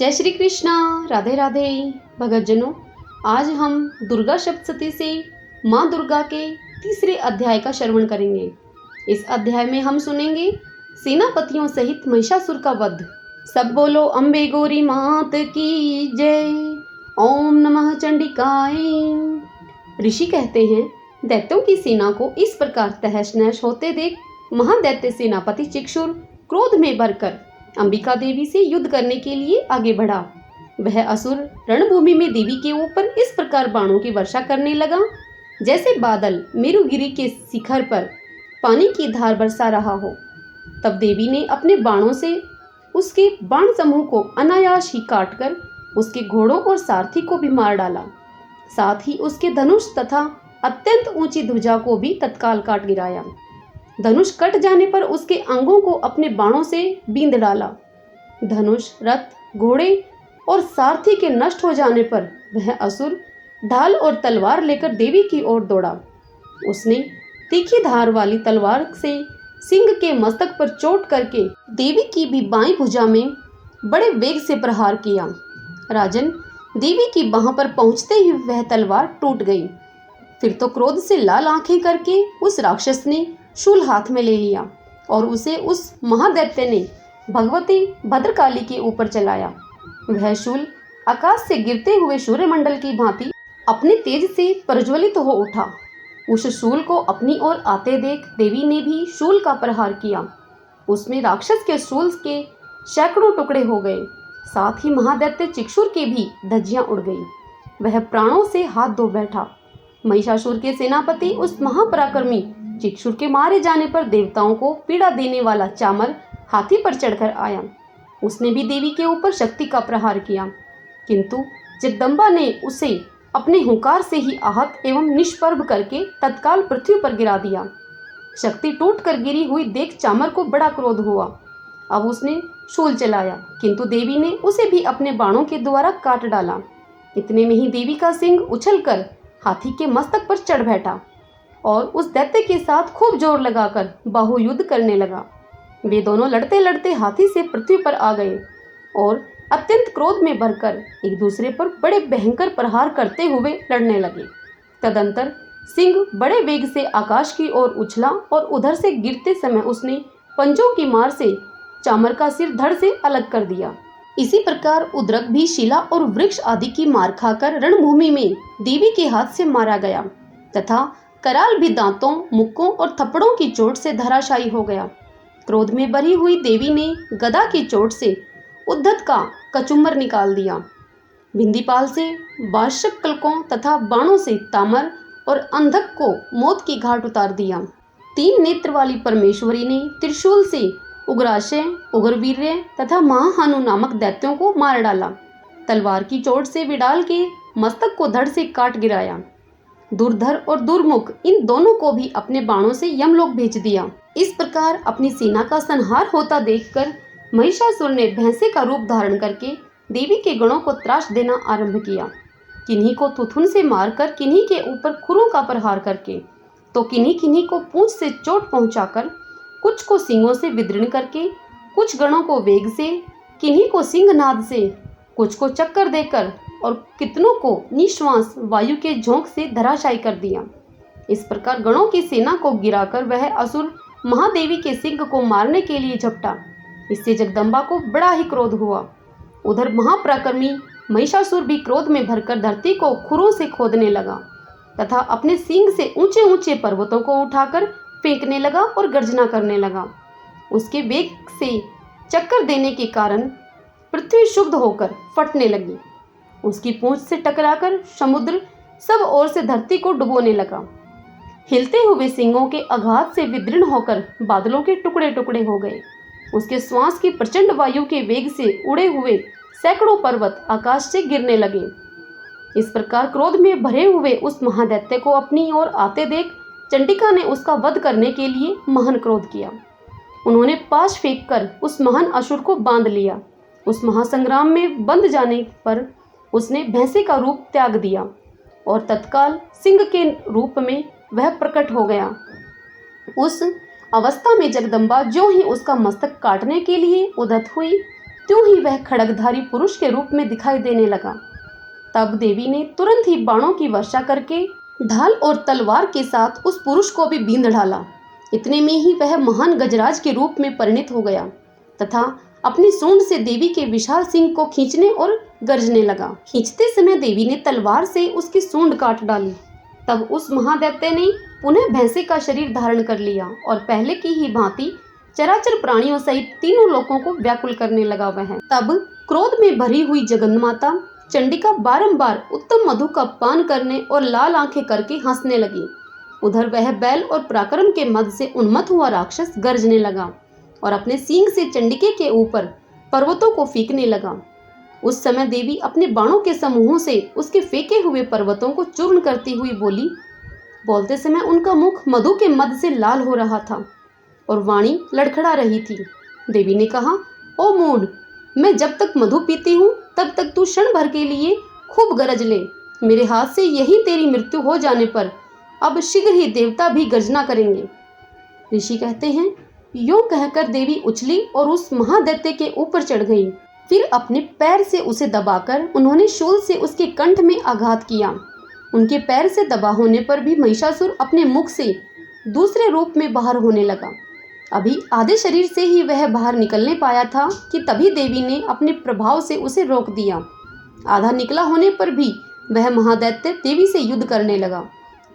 जय श्री कृष्णा। राधे राधे भगतजनों, आज हम दुर्गा सप्तशती से माँ दुर्गा के तीसरे अध्याय का श्रवण करेंगे। इस अध्याय में हम सुनेंगे सेनापतियों सहित महिषासुर का वध। सब बोलो अम्बे गौरी मात की जय। ओम नमः चंडिकाय। ऋषि कहते हैं, दैत्यों की सेना को इस प्रकार तहस नहस होते देख महादैत्य सेनापति चिक्षुर क्रोध में भरकर अंबिका देवी से युद्ध करने के लिए आगे बढ़ा। वह असुर रणभूमि में देवी के ऊपर इस प्रकार बाणों की वर्षा करने लगा जैसे बादल मेरुगिरी के शिखर पर पानी की धार बरसा रहा हो। तब देवी ने अपने बाणों से उसके बाण समूह को अनायास ही काटकर उसके घोड़ों और सारथी को भी मार डाला। साथ ही उसके धनुष तथा अत्यंत ऊंची ध्वजा को भी तत्काल काट गिराया। धनुष कट जाने पर उसके अंगों को अपने बाणों से बींध डाला। धनुष, रथ, घोड़े और सारथी के नष्ट हो जाने पर वह असुर ढाल और तलवार लेकर देवी की ओर दौड़ा। उसने तीखी धार वाली तलवार से सिंह के मस्तक पर चोट करके देवी की भी बाईं भुजा में बड़े वेग से प्रहार किया। राजन, देवी की बाह पर पहुंचते ही वह तलवार टूट गई। फिर तो क्रोध से लाल आंखें करके उस राक्षस ने शूल हाथ में ले लिया और उसे उस महादैत्य ने भगवती भद्रकाली के ऊपर चलाया। वह शूल आकाश से गिरते हुए सूर्यमंडल की भांति अपने तेज से प्रज्वलित हो उठा। उस शूल को अपनी ओर आते देख देवी ने भी शूल का प्रहार किया। उसमें राक्षस के शूल के सैकड़ों टुकड़े हो गए। साथ ही महादैत्य चिक्षुर की भी धज्जियां उड़ गई। वह प्राणों से हाथ धो बैठा। महिषासुर के सेनापति उस महापराक्रमी चिक्षुर के मारे जाने पर देवताओं को पीड़ा देने वाला चामर हाथी पर चढ़कर आया। उसने भी देवी के ऊपर शक्ति का प्रहार किया, किंतु जगदम्बा ने उसे अपने हुंकार से ही आहत एवं निष्प्रभ करके तत्काल पृथ्वी पर गिरा दिया। शक्ति टूट कर गिरी हुई देख चामर को बड़ा क्रोध हुआ। अब उसने शूल चलाया, किंतु देवी ने उसे भी अपने बाणों के द्वारा काट डाला। इतने में ही देवी का सिंह उछलकर हाथी के मस्तक पर चढ़ बैठा और उस दैत्य के साथ खूब जोर लगाकर बाहुयुद्ध करने लगा। वे दोनों लड़ते लड़ते हाथी से पृथ्वी पर आ गए और अत्यंत क्रोध में भरकर एक दूसरे पर बड़े भयंकर प्रहार करते हुए लड़ने लगे। तदंतर सिंह बड़े वेग से आकाश की ओर उछला और उधर से गिरते समय उसने पंजों की मार से चामर का सिर धड़ से अलग कर दिया। इसी प्रकार उद्रक भी शिला और वृक्ष आदि की मार खाकर रणभूमि में देवी के हाथ से मारा गया तथा कराल भी दांतों, मुक्कों और थप्पड़ों की चोट से धराशायी हो गया। क्रोध में भरी हुई देवी ने गदा की चोट से उद्धत का कचुम्बर निकाल दिया। बिंदीपाल से बाशक कलकों तथा बाणों से तामर और अंधक को मौत की घाट उतार दिया। तीन नेत्र वाली परमेश्वरी ने त्रिशूल से उग्राशय, उग्रवीर्य तथा महाहानु नामक दैत्यों को मार डाला। तलवार की चोट से विडाल के मस्तक को धड़ से काट गिराया। दुर्धर और दुर्मुख इन दोनों को भी अपने बाणों से यमलोक भेज दिया। इस प्रकार अपनी सेना का संहार होता देखकर महिषासुर ने भैंसे का रूप धारण करके देवी के गणों को त्रास देना आरंभ किया। किन्हीं को थुथुन से मारकर, किन्हीं के ऊपर खुरों का प्रहार करके, तो किन्हीं किन्हीं को पूंछ से चोट पहुंचाकर, कुछ को सींगों से विदीर्ण करके, कुछ गणों को वेग से, किन्हीं को सिंहनाद से, कुछ को चक्कर देकर और कितनों को निश्वास वायु के झोंक से धराशायी कर दिया। इस प्रकार गणों की सेना को गिराकर वह असुर महादेवी के सिंह को मारने के लिए झपटा। इससे जगदम्बा को बड़ा ही क्रोध हुआ। उधर महापराक्रमी महिषासुर भी क्रोध में भरकर धरती को खुरों से खोदने लगा तथा अपने सींग से ऊंचे ऊंचे पर्वतों को उठाकर फेंकने लगा और गर्जना करने लगा। उसके वेग से चक्कर देने के कारण पृथ्वी क्षुब्ध होकर फटने लगी। उसकी पूंछ से टकराकर समुद्र सब ओर से धरती को डुबोने लगा। हिलते हुए सिंगों के आघात से विदीर्ण होकर बादलों के टुकड़े टुकड़े हो गए। उसके श्वास की प्रचंड वायु के वेग से उड़े हुए सैकड़ों पर्वत आकाश से गिरने लगे। इस प्रकार क्रोध में भरे हुए उस महादैत्य को अपनी ओर आते देख चंडिका ने उसका वध करने के लिए महान क्रोध किया। उन्होंने पाश फेंककर उस महान असुर को बांध लिया। उस महासंग्राम में बंध जाने पर उसने भैंसे का रूप त्याग दिया और तत्काल सिंह के रूप में वह प्रकट हो गया। उस अवस्था में जगदम्बा जो ही उसका मस्तक काटने के लिए उद्यत हुई, त्यों ही वह खड्गधारी पुरुष के रूप में दिखाई देने लगा। तब देवी ने तुरंत ही बाणों की वर्षा करके ढाल और तलवार के साथ उस पुरुष को भी बींध डाला। इतने में ही वह महान गजराज के रूप में परिणित हो गया तथा अपनी सूंड से देवी के विशाल सिंह को खींचने और गरजने लगा। खींचते समय देवी ने तलवार से उसकी सूंड काट डाली। तब उस महादैत्य ने पुनः भैंसे का शरीर धारण कर लिया और पहले की ही भांति चराचर प्राणियों सहित तीनों लोगों को व्याकुल करने लगा। वह तब क्रोध में भरी हुई जगन्माता चंडिका बारंबार उत्तम मधु का पान करने और लाल आंखें करके हंसने लगी। उधर वह बैल और पराक्रम के मद से उन्मत्त हुआ राक्षस गरजने लगा और अपने सींग से चंडिके के ऊपर पर्वतों को फेंकने लगा। उस समय देवी अपने बाणों के समूहों से उसके फेंके हुए पर्वतों को चूर्ण करती हुई बोली। बोलते समय उनका मुख मधु के मद से लाल हो रहा था और वाणी लड़खड़ा रही थी। देवी ने कहा, ओ मूढ़, मैं जब तक मधु पीती हूँ तब तक तू क्षण भर के लिए खूब गरज ले। मेरे हाथ से यही तेरी मृत्यु हो जाने पर अब शीघ्र ही देवता भी गर्जना करेंगे। ऋषि कहते हैं, यूं कहकर देवी उछली और उस महादैत्य के ऊपर चढ़ गई। फिर अपने पैर से उसे दबाकर उन्होंने शूल से उसके कंठ में आघात किया। उनके पैर से दबा होने पर भी महिषासुर अपने मुख से दूसरे रूप में बाहर होने लगा। अभी आधे शरीर से ही वह बाहर निकलने पाया था कि तभी देवी ने अपने प्रभाव से उसे रोक दिया। आधा निकला होने पर भी वह महादैत्य देवी से युद्ध करने लगा।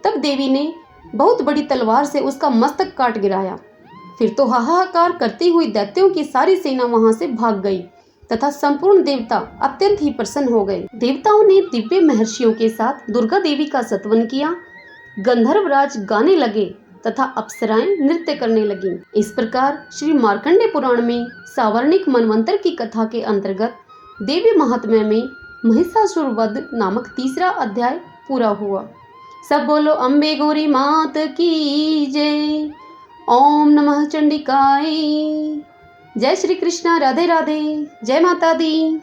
तब देवी ने बहुत बड़ी तलवार से उसका मस्तक काट गिराया। फिर तो हाहाकार करती हुई दैत्यों की सारी सेना वहां से भाग गई तथा संपूर्ण देवता अत्यंत ही प्रसन्न हो गए। देवताओं ने दिव्य महर्षियों के साथ दुर्गा देवी का स्तवन किया। गंधर्वराज गाने लगे तथा अप्सराएं नृत्य करने लगीं। इस प्रकार श्री मार्कंडे पुराण में सावर्णिक मनवंतर की कथा के अंतर्गत देवी महात्म्य में महिषासुर वध नामक तीसरा अध्याय पूरा हुआ। सब बोलो अम्बे गौरी मात की जय। ओम नमः चंडिकाय। जय श्री कृष्णा। राधे राधे। जय माता दी।